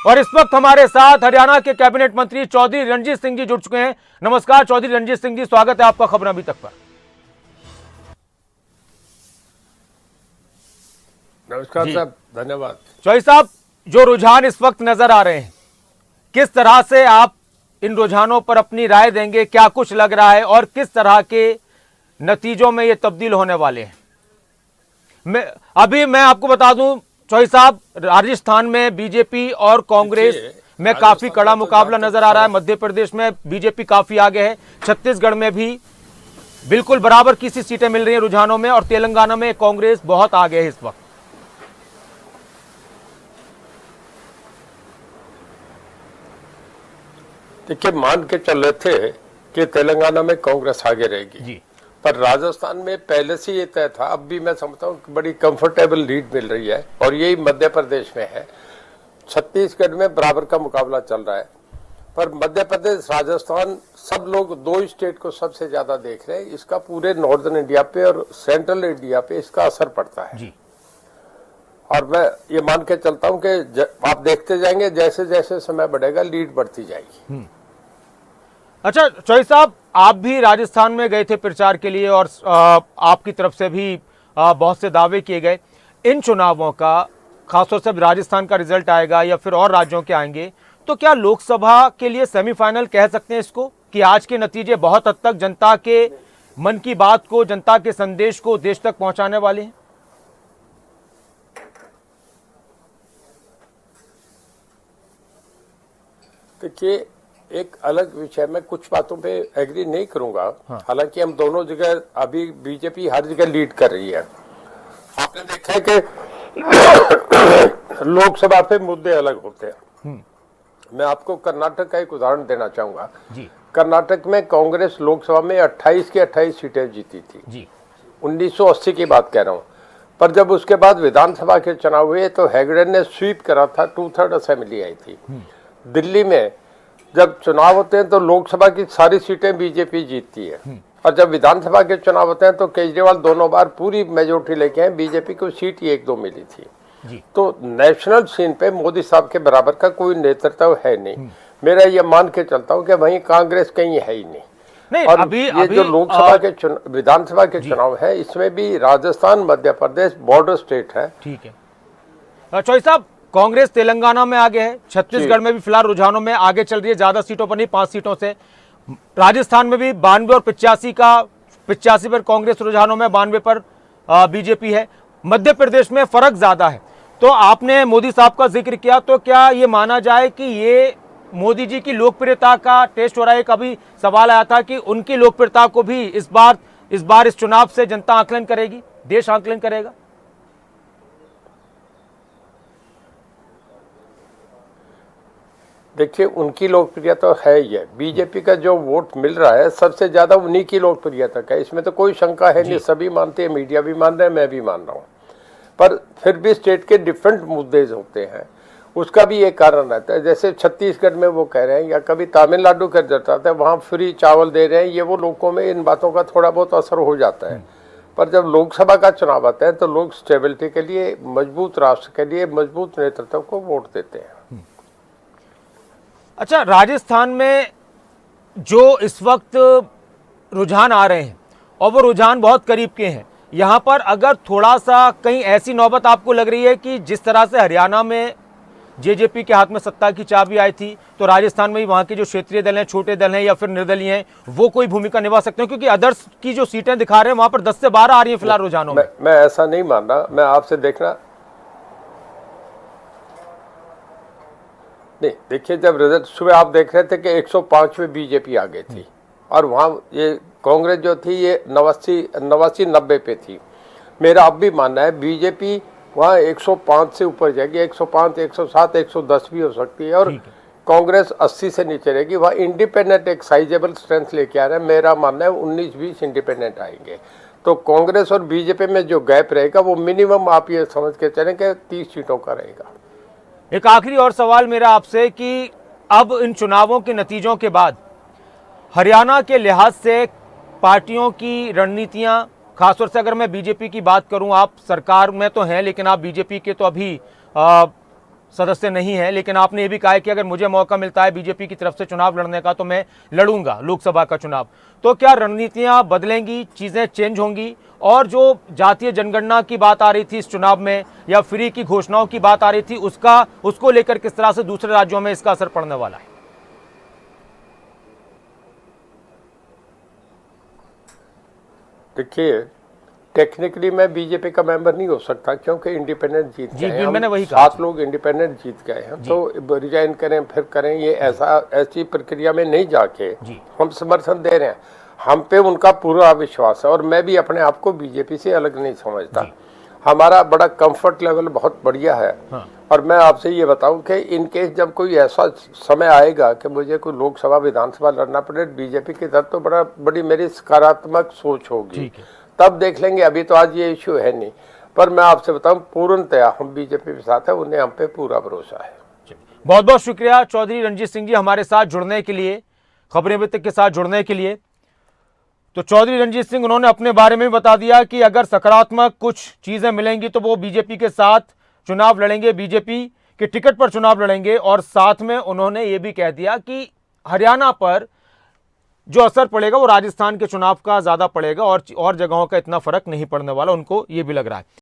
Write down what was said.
और इस वक्त हमारे साथ हरियाणा के कैबिनेट मंत्री चौधरी रणजीत सिंह जी जुड़ चुके हैं। नमस्कार चौधरी रणजीत सिंह जी, स्वागत है आपका खबर अभी तक पर। नमस्कार साहब, धन्यवाद। चौधरी साहब, जो रुझान इस वक्त नजर आ रहे हैं, किस तरह से आप इन रुझानों पर अपनी राय देंगे? क्या कुछ लग रहा है और किस तरह के नतीजों में ये तब्दील होने वाले हैं? मैं आपको बता दूं चौधरी साहब, राजस्थान में बीजेपी और कांग्रेस में काफी कड़ा मुकाबला नजर आ रहा है। मध्य प्रदेश में बीजेपी काफी आगे है, छत्तीसगढ़ में भी बिल्कुल बराबर की सी सीटें मिल रही हैं रुझानों में, और तेलंगाना में कांग्रेस बहुत आगे है इस वक्त। देखिए, मान के चल रहे थे कि तेलंगाना में कांग्रेस आगे रहेगी जी, पर राजस्थान में पहले से ये तय था। अब भी मैं समझता हूँ कि बड़ी कंफर्टेबल लीड मिल रही है और यही मध्य प्रदेश में है। छत्तीसगढ़ में बराबर का मुकाबला चल रहा है, पर मध्य प्रदेश, राजस्थान, सब लोग दो स्टेट को सबसे ज्यादा देख रहे हैं। इसका पूरे नॉर्दर्न इंडिया पे और सेंट्रल इंडिया पे इसका असर पड़ता है जी। और मैं ये मान के चलता हूँ कि आप देखते जाएंगे जैसे जैसे समय बढ़ेगा लीड बढ़ती जाएगी। अच्छा चौधरी साहब, आप भी राजस्थान में गए थे प्रचार के लिए और आपकी तरफ से भी बहुत से दावे किए गए। इन चुनावों का, खासतौर से राजस्थान का रिजल्ट आएगा या फिर और राज्यों के आएंगे, तो क्या लोकसभा के लिए सेमीफाइनल कह सकते हैं इसको, कि आज के नतीजे बहुत हद तक जनता के मन की बात को, जनता के संदेश को देश तक पहुंचाने वाले हैं? देखिए, एक अलग विषय में कुछ बातों पे एग्री नहीं करूंगा। हाँ। हालांकि हम दोनों जगह, अभी बीजेपी हर जगह लीड कर रही है। आपने देखा है कि लोकसभा पे मुद्दे अलग होते हैं। मैं आपको कर्नाटक का एक उदाहरण देना चाहूंगा जी। कर्नाटक में कांग्रेस लोकसभा में 28 की 28 सीटें जीती थी जी। 1980 की बात कह रहा हूँ। पर जब उसके बाद विधानसभा के चुनाव हुए तो हेगड़े ने स्वीप करा था, 2/3 असेंबली आई थी। दिल्ली में जब चुनाव होते हैं तो लोकसभा की सारी सीटें बीजेपी जीतती है, और जब विधानसभा के चुनाव होते हैं तो केजरीवाल दोनों बार पूरी मेजोरिटी लेके आए। बीजेपी को सीट ही 1-2 मिली थी जी। तो नेशनल सीन पे मोदी साहब के बराबर का कोई नेतृत्व है नहीं। मेरा ये मान के चलता हूँ कि वहीं कांग्रेस कहीं है ही नहीं। और ये जो लोकसभा के विधानसभा के चुनाव है, इसमें भी राजस्थान, मध्य प्रदेश बॉर्डर स्टेट है। ठीक है चौधरी साहब, कांग्रेस तेलंगाना में आगे है, छत्तीसगढ़ में भी फिलहाल रुझानों में आगे चल रही है, ज्यादा सीटों पर नहीं, 5 सीटों से। राजस्थान में भी 92 और 85 पर कांग्रेस रुझानों में, 92 पर बीजेपी है। मध्य प्रदेश में फर्क ज्यादा है। तो आपने मोदी साहब का जिक्र किया, तो क्या ये माना जाए कि ये मोदी जी की लोकप्रियता का टेस्ट हो रहा है? कभी सवाल आया था कि उनकी लोकप्रियता को भी इस बार इस चुनाव से जनता आकलन करेगी, देश आकलन करेगा? देखिए, उनकी लोकप्रियता तो है ही है। बीजेपी का जो वोट मिल रहा है सबसे ज्यादा उन्हीं की लोकप्रियता का है, इसमें तो कोई शंका है नहीं। सभी मानते हैं, मीडिया भी मान रहे हैं, मैं भी मान रहा हूँ। पर फिर भी स्टेट के डिफरेंट मुद्दे होते हैं, उसका भी एक कारण रहता है। जैसे छत्तीसगढ़ में वो कह रहे हैं, या कभी तमिलनाडु कर जाता है, वहाँ फ्री चावल दे रहे हैं, ये वो लोगों में इन बातों का थोड़ा बहुत असर हो जाता है। पर जब लोकसभा का चुनाव आता है तो लोग स्टेबिलिटी के लिए, मजबूत राष्ट्र के लिए, मजबूत नेतृत्व को वोट देते हैं। अच्छा, राजस्थान में जो इस वक्त रुझान आ रहे हैं और वो रुझान बहुत करीब के हैं, यहाँ पर अगर थोड़ा सा कहीं ऐसी नौबत आपको लग रही है कि जिस तरह से हरियाणा में जेजेपी के हाथ में सत्ता की चाबी आई थी, तो राजस्थान में भी वहाँ के जो क्षेत्रीय दल हैं, छोटे दल हैं या फिर निर्दलीय हैं, वो कोई भूमिका निभा सकते हैं? क्योंकि अदर्स की जो सीटें दिखा रहे हैं वहाँ पर 10 से 12 आ रही हैं फिलहाल रुझानों में। मैं ऐसा नहीं मान रहा। मैं आपसे देखना नहीं, देखिए, जब रिजल्ट सुबह आप देख रहे थे कि 105 में बीजेपी आ गई थी और वहाँ ये कांग्रेस जो थी ये 89-90 पे थी। मेरा अब भी मानना है बीजेपी वहाँ 105 से ऊपर जाएगी, 105, 107, 110 भी हो सकती है, और कांग्रेस 80 से नीचे रहेगी। वहाँ इंडिपेंडेंट एक साइजेबल स्ट्रेंथ लेके आ रहे हैं। मेरा मानना है 19-20 इंडिपेंडेंट आएंगे। तो कांग्रेस और बीजेपी में जो गैप रहेगा वो मिनिमम आप ये समझ के चलें कि 30 सीटों का रहेगा। एक आखिरी और सवाल मेरा आपसे कि अब इन चुनावों के नतीजों के बाद हरियाणा के लिहाज से पार्टियों की रणनीतियां, खासतौर से अगर मैं बीजेपी की बात करूं, आप सरकार में तो हैं लेकिन आप बीजेपी के तो अभी सदस्य नहीं है, लेकिन आपने ये भी कहा है कि अगर मुझे मौका मिलता है बीजेपी की तरफ से चुनाव लड़ने का तो मैं लड़ूंगा लोकसभा का चुनाव। तो क्या रणनीतियां बदलेंगी, चीज़ें चेंज होंगी, और जो जातीय जनगणना की बात आ रही थी इस चुनाव में या फ्री की घोषणाओं की बात आ रही थी उसको लेकर किस तरह से दूसरे राज्यों में इसका असर पड़ने वाला है? देखिए, टेक्निकली मैं बीजेपी का मेंबर नहीं हो सकता क्योंकि इंडिपेंडेंट जीत जी, गए हैं। मैंने हम वही कहा। 7 लोग इंडिपेंडेंट जीत गए हैं, तो रिजाइन करें फिर करें, ये ऐसी प्रक्रिया में नहीं जाके हम समर्थन दे रहे हैं। हम पे उनका पूरा विश्वास है और मैं भी अपने आप को बीजेपी से अलग नहीं समझता। हमारा बड़ा कंफर्ट लेवल बहुत बढ़िया है। हाँ। और मैं आपसे ये बताऊं कि इन केस जब कोई ऐसा समय आएगा कि मुझे कोई लोकसभा विधानसभा लड़ना पड़े बीजेपी की तरफ, तो बड़ी मेरी सकारात्मक सोच होगी, तब देख लेंगे। अभी तो आज ये इश्यू है नहीं, पर मैं आपसे बताऊं पूर्णतया हम बीजेपी के साथ है, उन्हें हम पे पूरा भरोसा है। बहुत बहुत शुक्रिया चौधरी रणजीत सिंह जी हमारे साथ जुड़ने के लिए, खबरें अभी तक के साथ जुड़ने के लिए। तो चौधरी रणजीत सिंह उन्होंने अपने बारे में बता दिया कि अगर सकारात्मक कुछ चीजें मिलेंगी तो वो बीजेपी के साथ चुनाव लड़ेंगे, बीजेपी के टिकट पर चुनाव लड़ेंगे। और साथ में उन्होंने ये भी कह दिया कि हरियाणा पर जो असर पड़ेगा वो राजस्थान के चुनाव का ज्यादा पड़ेगा और जगहों का इतना फर्क नहीं पड़ने वाला, उनको ये भी लग रहा है।